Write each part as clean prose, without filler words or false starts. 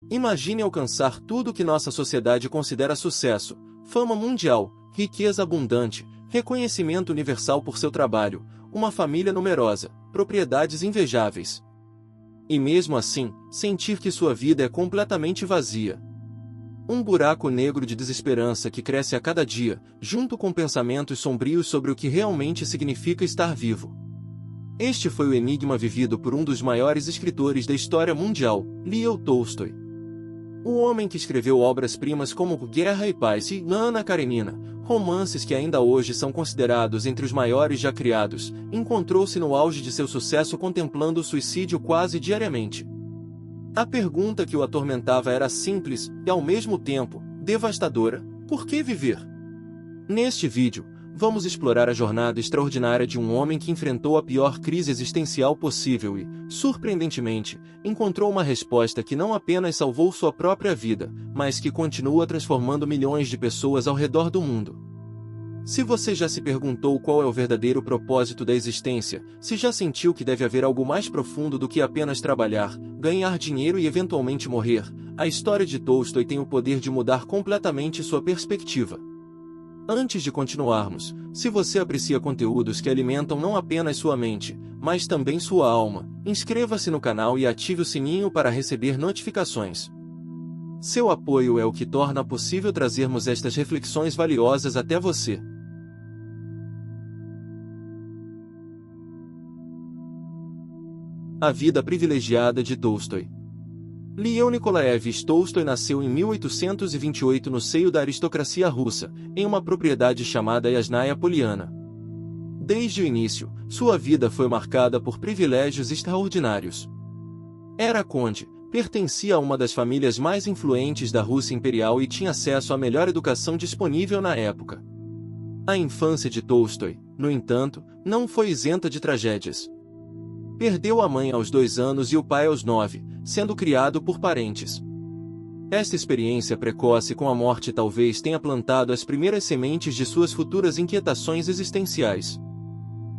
Imagine alcançar tudo que nossa sociedade considera sucesso: fama mundial, riqueza abundante, reconhecimento universal por seu trabalho, uma família numerosa, propriedades invejáveis. E mesmo assim, sentir que sua vida é completamente vazia. Um buraco negro de desesperança que cresce a cada dia, junto com pensamentos sombrios sobre o que realmente significa estar vivo. Este foi o enigma vivido por um dos maiores escritores da história mundial, Leo Tolstói. O homem que escreveu obras-primas como Guerra e Paz e Ana Karenina, romances que ainda hoje são considerados entre os maiores já criados, encontrou-se no auge de seu sucesso contemplando o suicídio quase diariamente. A pergunta que o atormentava era simples e, ao mesmo tempo, devastadora: por que viver? Neste vídeo, vamos explorar a jornada extraordinária de um homem que enfrentou a pior crise existencial possível e, surpreendentemente, encontrou uma resposta que não apenas salvou sua própria vida, mas que continua transformando milhões de pessoas ao redor do mundo. Se você já se perguntou qual é o verdadeiro propósito da existência, se já sentiu que deve haver algo mais profundo do que apenas trabalhar, ganhar dinheiro e eventualmente morrer, a história de Tolstói tem o poder de mudar completamente sua perspectiva. Antes de continuarmos, se você aprecia conteúdos que alimentam não apenas sua mente, mas também sua alma, inscreva-se no canal e ative o sininho para receber notificações. Seu apoio é o que torna possível trazermos estas reflexões valiosas até você. A vida privilegiada de Tolstói. Leo Nikolaevich Tolstói nasceu em 1828 no seio da aristocracia russa, em uma propriedade chamada Yasnaya Poliana. Desde o início, sua vida foi marcada por privilégios extraordinários. Era conde, pertencia a uma das famílias mais influentes da Rússia imperial e tinha acesso à melhor educação disponível na época. A infância de Tolstói, no entanto, não foi isenta de tragédias. Perdeu a mãe aos 2 anos e o pai aos 9, sendo criado por parentes. Esta experiência precoce com a morte talvez tenha plantado as primeiras sementes de suas futuras inquietações existenciais.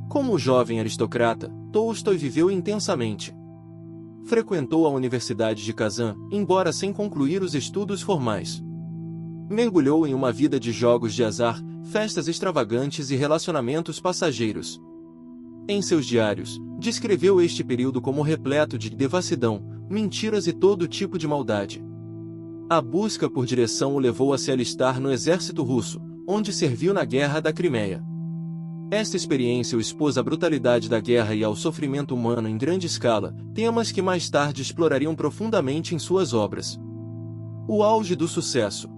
Como jovem aristocrata, Tolstói viveu intensamente. Frequentou a Universidade de Kazan, embora sem concluir os estudos formais. Mergulhou em uma vida de jogos de azar, festas extravagantes e relacionamentos passageiros. Em seus diários, descreveu este período como repleto de devassidão, mentiras e todo tipo de maldade. A busca por direção o levou a se alistar no exército russo, onde serviu na Guerra da Crimeia. Esta experiência o expôs à brutalidade da guerra e ao sofrimento humano em grande escala, temas que mais tarde explorariam profundamente em suas obras. O auge do sucesso.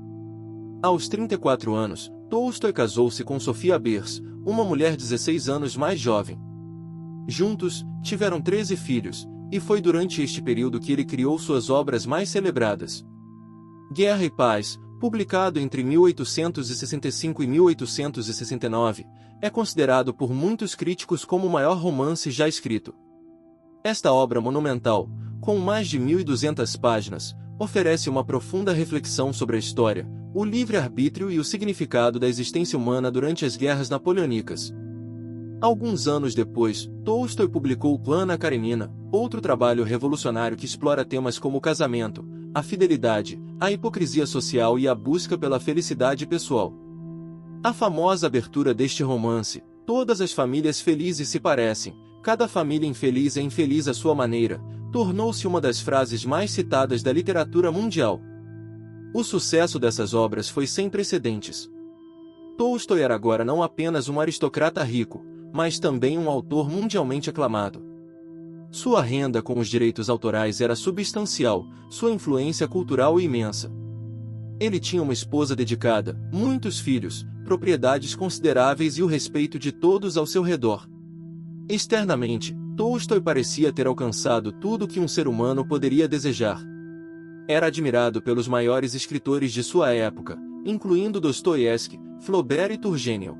Aos 34 anos, Tolstói casou-se com Sofia Bers, uma mulher 16 anos mais jovem. Juntos, tiveram 13 filhos, e foi durante este período que ele criou suas obras mais celebradas. Guerra e Paz, publicado entre 1865 e 1869, é considerado por muitos críticos como o maior romance já escrito. Esta obra monumental, com mais de 1.200 páginas, oferece uma profunda reflexão sobre a história, o livre-arbítrio e o significado da existência humana durante as guerras napoleônicas. Alguns anos depois, Tolstói publicou Ana Karenina, outro trabalho revolucionário que explora temas como o casamento, a fidelidade, a hipocrisia social e a busca pela felicidade pessoal. A famosa abertura deste romance: "Todas as famílias felizes se parecem, cada família infeliz é infeliz à sua maneira", tornou-se uma das frases mais citadas da literatura mundial. O sucesso dessas obras foi sem precedentes. Tolstói era agora não apenas um aristocrata rico, mas também um autor mundialmente aclamado. Sua renda com os direitos autorais era substancial, sua influência cultural imensa. Ele tinha uma esposa dedicada, muitos filhos, propriedades consideráveis e o respeito de todos ao seu redor. Externamente, Tolstói parecia ter alcançado tudo o que um ser humano poderia desejar. Era admirado pelos maiores escritores de sua época, incluindo Dostoiévski, Flaubert e Turgenev.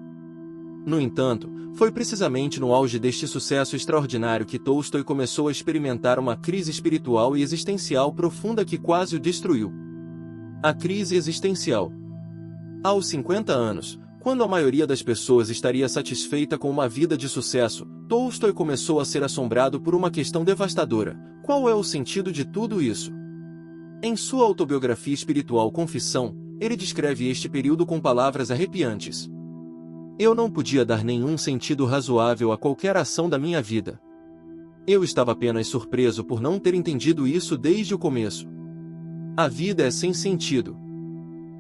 No entanto, foi precisamente no auge deste sucesso extraordinário que Tolstói começou a experimentar uma crise espiritual e existencial profunda que quase o destruiu. A crise existencial. Aos 50 anos, quando a maioria das pessoas estaria satisfeita com uma vida de sucesso, Tolstói começou a ser assombrado por uma questão devastadora: qual é o sentido de tudo isso? Em sua autobiografia espiritual Confissão, ele descreve este período com palavras arrepiantes. Eu não podia dar nenhum sentido razoável a qualquer ação da minha vida. Eu estava apenas surpreso por não ter entendido isso desde o começo. A vida é sem sentido.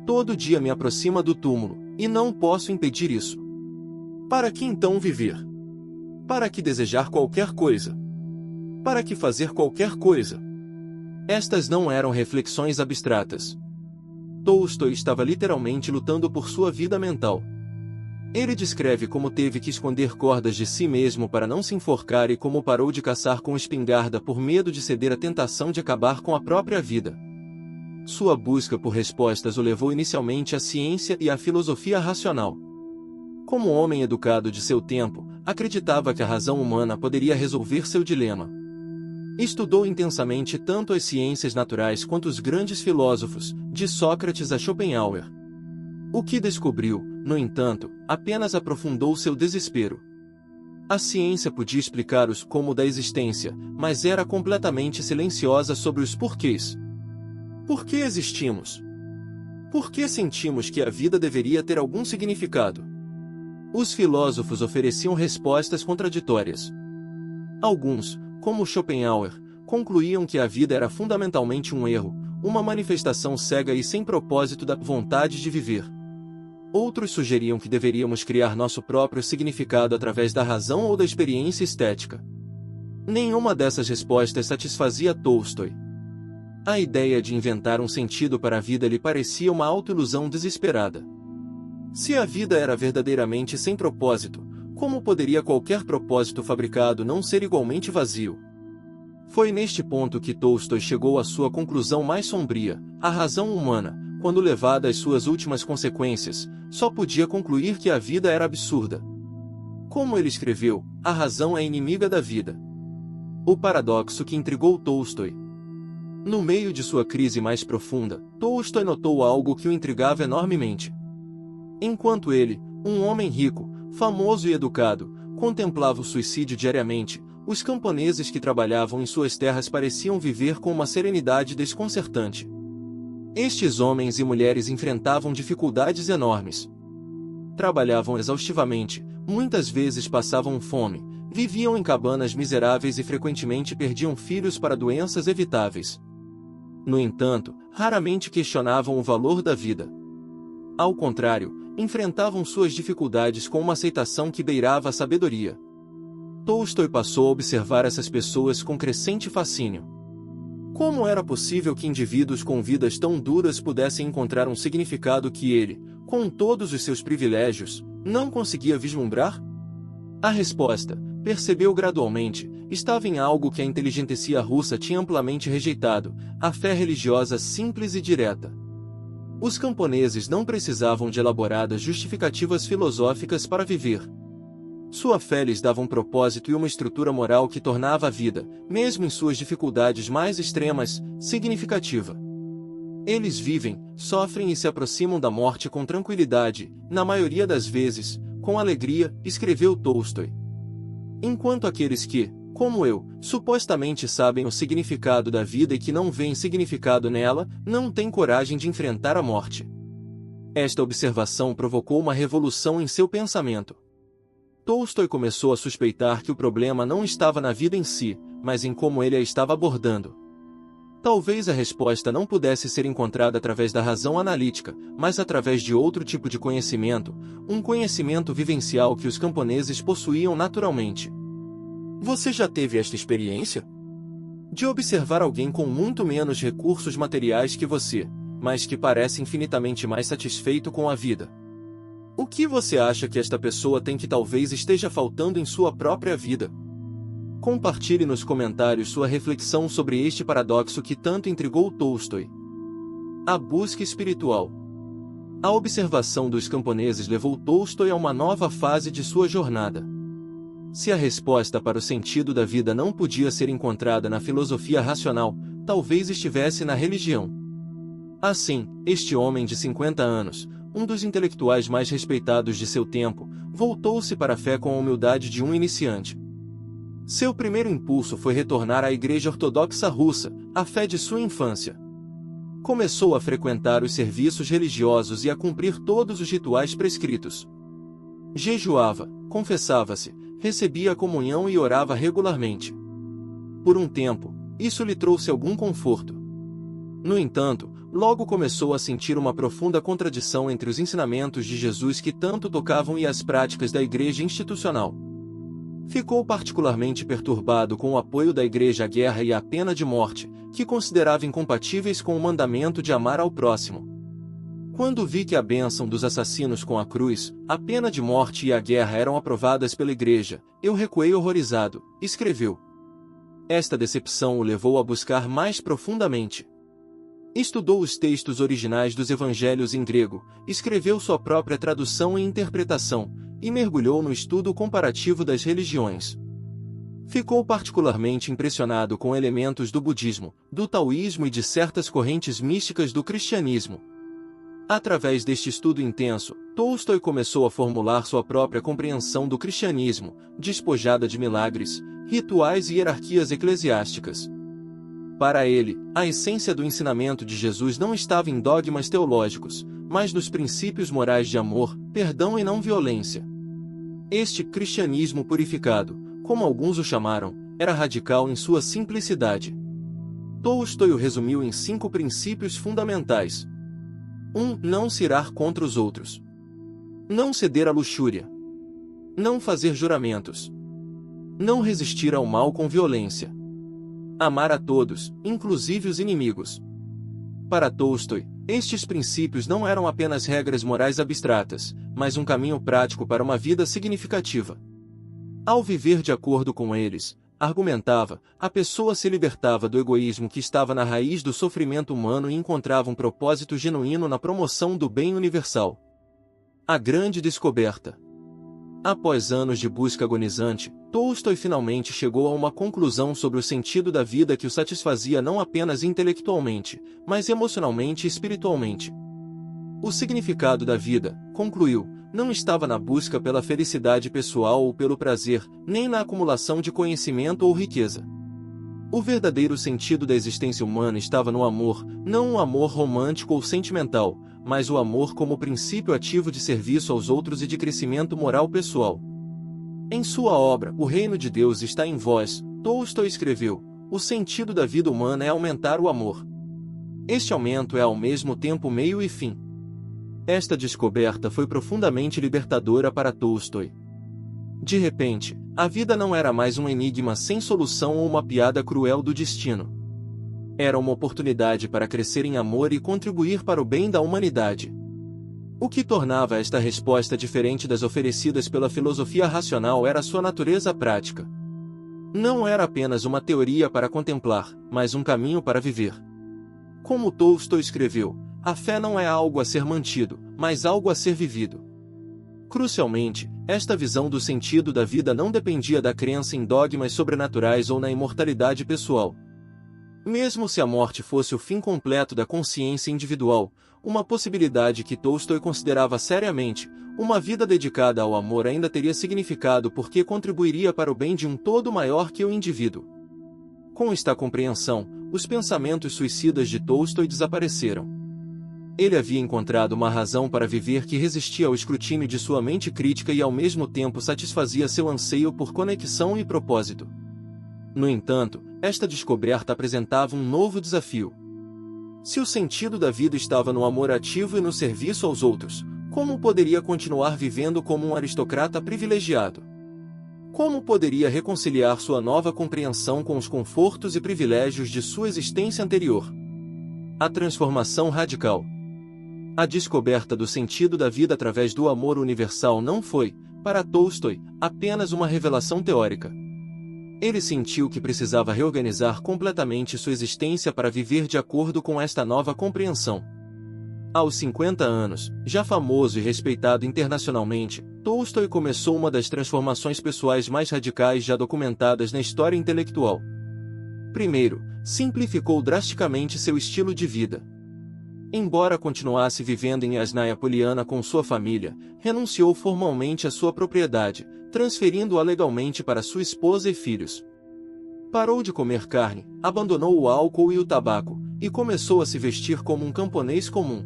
Todo dia me aproxima do túmulo, e não posso impedir isso. Para que então viver? Para que desejar qualquer coisa? Para que fazer qualquer coisa? Estas não eram reflexões abstratas. Tolstói estava literalmente lutando por sua vida mental. Ele descreve como teve que esconder cordas de si mesmo para não se enforcar e como parou de caçar com espingarda por medo de ceder à tentação de acabar com a própria vida. Sua busca por respostas o levou inicialmente à ciência e à filosofia racional. Como homem educado de seu tempo, acreditava que a razão humana poderia resolver seu dilema. Estudou intensamente tanto as ciências naturais quanto os grandes filósofos, de Sócrates a Schopenhauer. O que descobriu, no entanto, apenas aprofundou seu desespero. A ciência podia explicar os como da existência, mas era completamente silenciosa sobre os porquês. Por que existimos? Por que sentimos que a vida deveria ter algum significado? Os filósofos ofereciam respostas contraditórias. Alguns, como Schopenhauer, concluíam que a vida era fundamentalmente um erro, uma manifestação cega e sem propósito da vontade de viver. Outros sugeriam que deveríamos criar nosso próprio significado através da razão ou da experiência estética. Nenhuma dessas respostas satisfazia Tolstói. A ideia de inventar um sentido para a vida lhe parecia uma autoilusão desesperada. Se a vida era verdadeiramente sem propósito, como poderia qualquer propósito fabricado não ser igualmente vazio? Foi neste ponto que Tolstói chegou à sua conclusão mais sombria: a razão humana, quando levada às suas últimas consequências, só podia concluir que a vida era absurda. Como ele escreveu, a razão é inimiga da vida. O paradoxo que intrigou Tolstói. No meio de sua crise mais profunda, Tolstói notou algo que o intrigava enormemente. Enquanto ele, um homem rico, famoso e educado, contemplava o suicídio diariamente, os camponeses que trabalhavam em suas terras pareciam viver com uma serenidade desconcertante. Estes homens e mulheres enfrentavam dificuldades enormes. Trabalhavam exaustivamente, muitas vezes passavam fome, viviam em cabanas miseráveis e frequentemente perdiam filhos para doenças evitáveis. No entanto, raramente questionavam o valor da vida. Ao contrário, enfrentavam suas dificuldades com uma aceitação que beirava a sabedoria. Tolstói passou a observar essas pessoas com crescente fascínio. Como era possível que indivíduos com vidas tão duras pudessem encontrar um significado que ele, com todos os seus privilégios, não conseguia vislumbrar? A resposta, percebeu gradualmente, estava em algo que a inteligentsia russa tinha amplamente rejeitado: a fé religiosa simples e direta. Os camponeses não precisavam de elaboradas justificativas filosóficas para viver. Sua fé lhes dava um propósito e uma estrutura moral que tornava a vida, mesmo em suas dificuldades mais extremas, significativa. Eles vivem, sofrem e se aproximam da morte com tranquilidade, na maioria das vezes, com alegria, escreveu Tolstói. Enquanto aqueles que, como eu, supostamente sabem o significado da vida e que não veem significado nela, não têm coragem de enfrentar a morte. Esta observação provocou uma revolução em seu pensamento. Tolstói começou a suspeitar que o problema não estava na vida em si, mas em como ele a estava abordando. Talvez a resposta não pudesse ser encontrada através da razão analítica, mas através de outro tipo de conhecimento, um conhecimento vivencial que os camponeses possuíam naturalmente. Você já teve esta experiência? De observar alguém com muito menos recursos materiais que você, mas que parece infinitamente mais satisfeito com a vida. O que você acha que esta pessoa tem que talvez esteja faltando em sua própria vida? Compartilhe nos comentários sua reflexão sobre este paradoxo que tanto intrigou Tolstói. A busca espiritual. A observação dos camponeses levou Tolstói a uma nova fase de sua jornada. Se a resposta para o sentido da vida não podia ser encontrada na filosofia racional, talvez estivesse na religião. Assim, este homem de 50 anos, um dos intelectuais mais respeitados de seu tempo, voltou-se para a fé com a humildade de um iniciante. Seu primeiro impulso foi retornar à Igreja Ortodoxa Russa, a fé de sua infância. Começou a frequentar os serviços religiosos e a cumprir todos os rituais prescritos. Jejuava, confessava-se, recebia a comunhão e orava regularmente. Por um tempo, isso lhe trouxe algum conforto. No entanto, logo começou a sentir uma profunda contradição entre os ensinamentos de Jesus que tanto tocavam e as práticas da igreja institucional. Ficou particularmente perturbado com o apoio da igreja à guerra e à pena de morte, que considerava incompatíveis com o mandamento de amar ao próximo. Quando vi que a bênção dos assassinos com a cruz, a pena de morte e a guerra eram aprovadas pela igreja, eu recuei horrorizado, escreveu. Esta decepção o levou a buscar mais profundamente. Estudou os textos originais dos evangelhos em grego, escreveu sua própria tradução e interpretação, e mergulhou no estudo comparativo das religiões. Ficou particularmente impressionado com elementos do budismo, do taoísmo e de certas correntes místicas do cristianismo. Através deste estudo intenso, Tolstói começou a formular sua própria compreensão do cristianismo, despojada de milagres, rituais e hierarquias eclesiásticas. Para ele, a essência do ensinamento de Jesus não estava em dogmas teológicos, mas nos princípios morais de amor, perdão e não violência. Este cristianismo purificado, como alguns o chamaram, era radical em sua simplicidade. Tolstói o resumiu em 5 princípios fundamentais. 1. Não se irar contra os outros. Não ceder à luxúria. Não fazer juramentos. Não resistir ao mal com violência. Amar a todos, inclusive os inimigos. Para Tolstói, estes princípios não eram apenas regras morais abstratas, mas um caminho prático para uma vida significativa. Ao viver de acordo com eles, argumentava, a pessoa se libertava do egoísmo que estava na raiz do sofrimento humano e encontrava um propósito genuíno na promoção do bem universal. A grande descoberta. Após anos de busca agonizante, Tolstói finalmente chegou a uma conclusão sobre o sentido da vida que o satisfazia não apenas intelectualmente, mas emocionalmente e espiritualmente. O significado da vida, concluiu, não estava na busca pela felicidade pessoal ou pelo prazer, nem na acumulação de conhecimento ou riqueza. O verdadeiro sentido da existência humana estava no amor, não um amor romântico ou sentimental, mas o amor como princípio ativo de serviço aos outros e de crescimento moral pessoal. Em sua obra, O Reino de Deus está em vós, Tolstói escreveu, o sentido da vida humana é aumentar o amor. Este aumento é ao mesmo tempo meio e fim. Esta descoberta foi profundamente libertadora para Tolstói. De repente, a vida não era mais um enigma sem solução ou uma piada cruel do destino. Era uma oportunidade para crescer em amor e contribuir para o bem da humanidade. O que tornava esta resposta diferente das oferecidas pela filosofia racional era sua natureza prática. Não era apenas uma teoria para contemplar, mas um caminho para viver. Como Tolstói escreveu, a fé não é algo a ser mantido, mas algo a ser vivido. Crucialmente, esta visão do sentido da vida não dependia da crença em dogmas sobrenaturais ou na imortalidade pessoal. Mesmo se a morte fosse o fim completo da consciência individual, uma possibilidade que Tolstói considerava seriamente, uma vida dedicada ao amor ainda teria significado porque contribuiria para o bem de um todo maior que o indivíduo. Com esta compreensão, os pensamentos suicidas de Tolstói desapareceram. Ele havia encontrado uma razão para viver que resistia ao escrutínio de sua mente crítica e ao mesmo tempo satisfazia seu anseio por conexão e propósito. No entanto, esta descoberta apresentava um novo desafio. Se o sentido da vida estava no amor ativo e no serviço aos outros, como poderia continuar vivendo como um aristocrata privilegiado? Como poderia reconciliar sua nova compreensão com os confortos e privilégios de sua existência anterior? A transformação radical. A descoberta do sentido da vida através do amor universal não foi, para Tolstói, apenas uma revelação teórica. Ele sentiu que precisava reorganizar completamente sua existência para viver de acordo com esta nova compreensão. Aos 50 anos, já famoso e respeitado internacionalmente, Tolstói começou uma das transformações pessoais mais radicais já documentadas na história intelectual. Primeiro, simplificou drasticamente seu estilo de vida. Embora continuasse vivendo em Yasnaya Poliana com sua família, renunciou formalmente à sua propriedade, transferindo-a legalmente para sua esposa e filhos. Parou de comer carne, abandonou o álcool e o tabaco, e começou a se vestir como um camponês comum.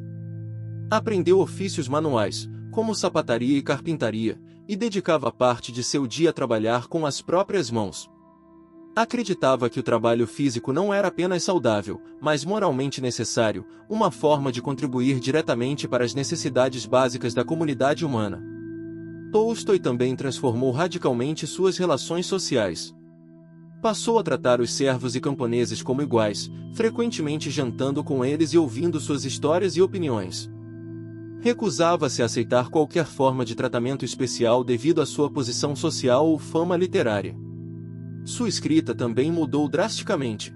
Aprendeu ofícios manuais, como sapataria e carpintaria, e dedicava parte de seu dia a trabalhar com as próprias mãos. Acreditava que o trabalho físico não era apenas saudável, mas moralmente necessário, uma forma de contribuir diretamente para as necessidades básicas da comunidade humana. Tolstói também transformou radicalmente suas relações sociais. Passou a tratar os servos e camponeses como iguais, frequentemente jantando com eles e ouvindo suas histórias e opiniões. Recusava-se a aceitar qualquer forma de tratamento especial devido à sua posição social ou fama literária. Sua escrita também mudou drasticamente.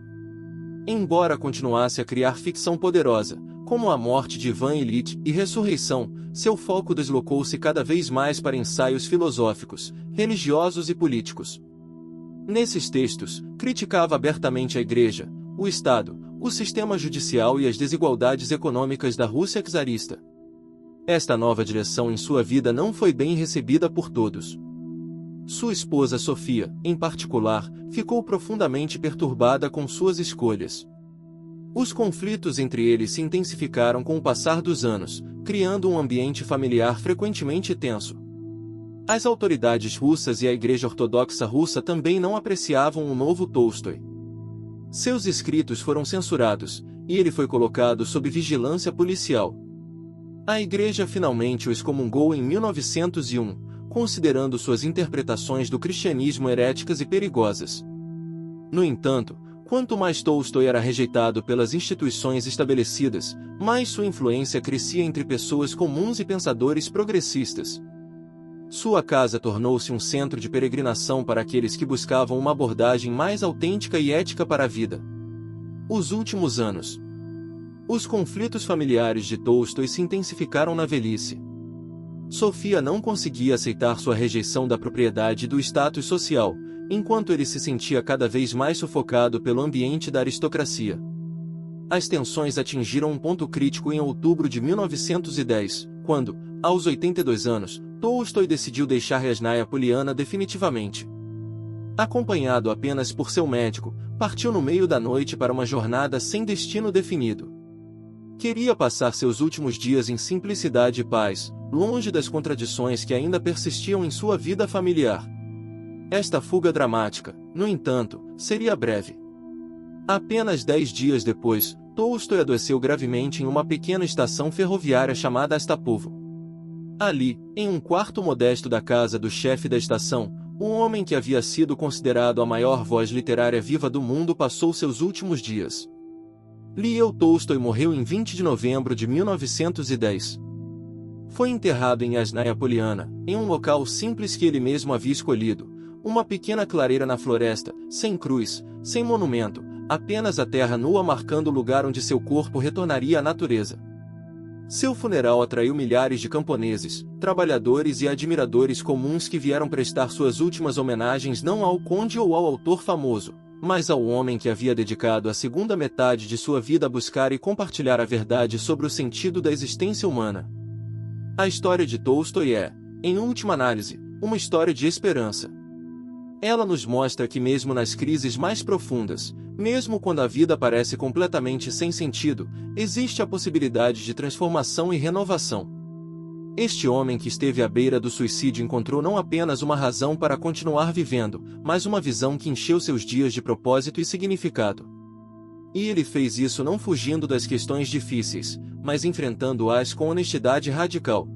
Embora continuasse a criar ficção poderosa, como A Morte de Ivan Ilitch e Ressurreição, seu foco deslocou-se cada vez mais para ensaios filosóficos, religiosos e políticos. Nesses textos, criticava abertamente a Igreja, o Estado, o sistema judicial e as desigualdades econômicas da Rússia czarista. Esta nova direção em sua vida não foi bem recebida por todos. Sua esposa Sofia, em particular, ficou profundamente perturbada com suas escolhas. Os conflitos entre eles se intensificaram com o passar dos anos, criando um ambiente familiar frequentemente tenso. As autoridades russas e a Igreja Ortodoxa russa também não apreciavam o novo Tolstói. Seus escritos foram censurados, e ele foi colocado sob vigilância policial. A Igreja finalmente o excomungou em 1901, considerando suas interpretações do cristianismo heréticas e perigosas. No entanto, quanto mais Tolstói era rejeitado pelas instituições estabelecidas, mais sua influência crescia entre pessoas comuns e pensadores progressistas. Sua casa tornou-se um centro de peregrinação para aqueles que buscavam uma abordagem mais autêntica e ética para a vida. Os últimos anos. Os conflitos familiares de Tolstói se intensificaram na velhice. Sofia não conseguia aceitar sua rejeição da propriedade e do status social, enquanto ele se sentia cada vez mais sufocado pelo ambiente da aristocracia. As tensões atingiram um ponto crítico em outubro de 1910, quando, aos 82 anos, Tolstói decidiu deixar Yasnaya Poliana definitivamente. Acompanhado apenas por seu médico, partiu no meio da noite para uma jornada sem destino definido. Queria passar seus últimos dias em simplicidade e paz, longe das contradições que ainda persistiam em sua vida familiar. Esta fuga dramática, no entanto, seria breve. Apenas 10 dias depois, Tolstói adoeceu gravemente em uma pequena estação ferroviária chamada Astapovo. Ali, em um quarto modesto da casa do chefe da estação, um homem que havia sido considerado a maior voz literária viva do mundo passou seus últimos dias. Leo Tolstói morreu em 20 de novembro de 1910. Foi enterrado em Yasnaya Poliana, em um local simples que ele mesmo havia escolhido, uma pequena clareira na floresta, sem cruz, sem monumento, apenas a terra nua marcando o lugar onde seu corpo retornaria à natureza. Seu funeral atraiu milhares de camponeses, trabalhadores e admiradores comuns que vieram prestar suas últimas homenagens não ao conde ou ao autor famoso, mas ao homem que havia dedicado a segunda metade de sua vida a buscar e compartilhar a verdade sobre o sentido da existência humana. A história de Tolstói é, em última análise, uma história de esperança. Ela nos mostra que mesmo nas crises mais profundas, mesmo quando a vida parece completamente sem sentido, existe a possibilidade de transformação e renovação. Este homem que esteve à beira do suicídio encontrou não apenas uma razão para continuar vivendo, mas uma visão que encheu seus dias de propósito e significado. E ele fez isso não fugindo das questões difíceis, mas enfrentando-as com honestidade radical.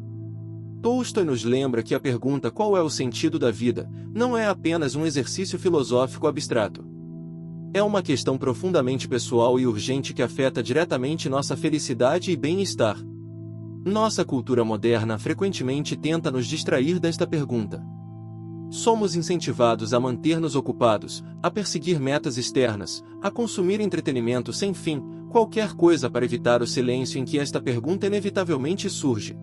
Tolstói nos lembra que a pergunta qual é o sentido da vida, não é apenas um exercício filosófico abstrato. É uma questão profundamente pessoal e urgente que afeta diretamente nossa felicidade e bem-estar. Nossa cultura moderna frequentemente tenta nos distrair desta pergunta. Somos incentivados a manter-nos ocupados, a perseguir metas externas, a consumir entretenimento sem fim, qualquer coisa para evitar o silêncio em que esta pergunta inevitavelmente surge.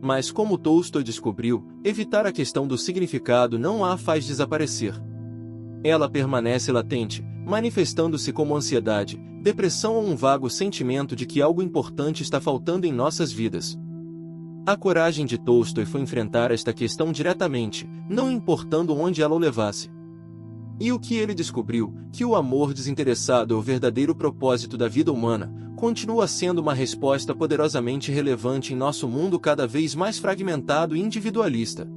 Mas como Tolstói descobriu, evitar a questão do significado não a faz desaparecer. Ela permanece latente, manifestando-se como ansiedade, depressão ou um vago sentimento de que algo importante está faltando em nossas vidas. A coragem de Tolstói foi enfrentar esta questão diretamente, não importando onde ela o levasse. E o que ele descobriu, que o amor desinteressado é o verdadeiro propósito da vida humana, continua sendo uma resposta poderosamente relevante em nosso mundo cada vez mais fragmentado e individualista.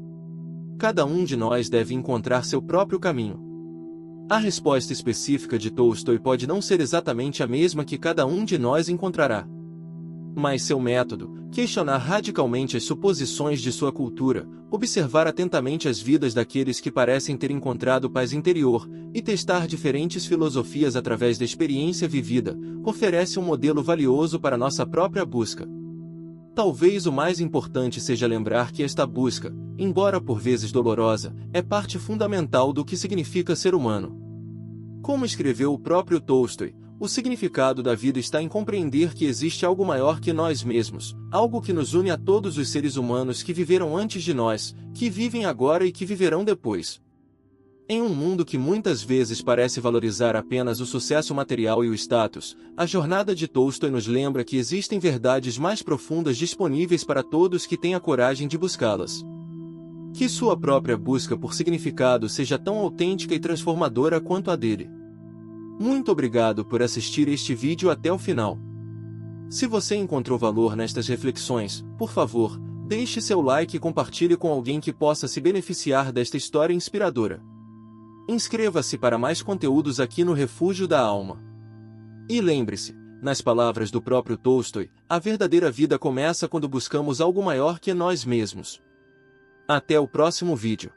Cada um de nós deve encontrar seu próprio caminho. A resposta específica de Tolstói pode não ser exatamente a mesma que cada um de nós encontrará. Mas seu método, questionar radicalmente as suposições de sua cultura, observar atentamente as vidas daqueles que parecem ter encontrado paz interior, e testar diferentes filosofias através da experiência vivida, oferece um modelo valioso para nossa própria busca. Talvez o mais importante seja lembrar que esta busca, embora por vezes dolorosa, é parte fundamental do que significa ser humano. Como escreveu o próprio Tolstói, o significado da vida está em compreender que existe algo maior que nós mesmos, algo que nos une a todos os seres humanos que viveram antes de nós, que vivem agora e que viverão depois. Em um mundo que muitas vezes parece valorizar apenas o sucesso material e o status, a jornada de Tolstói nos lembra que existem verdades mais profundas disponíveis para todos que têm a coragem de buscá-las. Que sua própria busca por significado seja tão autêntica e transformadora quanto a dele. Muito obrigado por assistir este vídeo até o final. Se você encontrou valor nestas reflexões, por favor, deixe seu like e compartilhe com alguém que possa se beneficiar desta história inspiradora. Inscreva-se para mais conteúdos aqui no Refúgio da Alma. E lembre-se, nas palavras do próprio Tolstói, a verdadeira vida começa quando buscamos algo maior que nós mesmos. Até o próximo vídeo.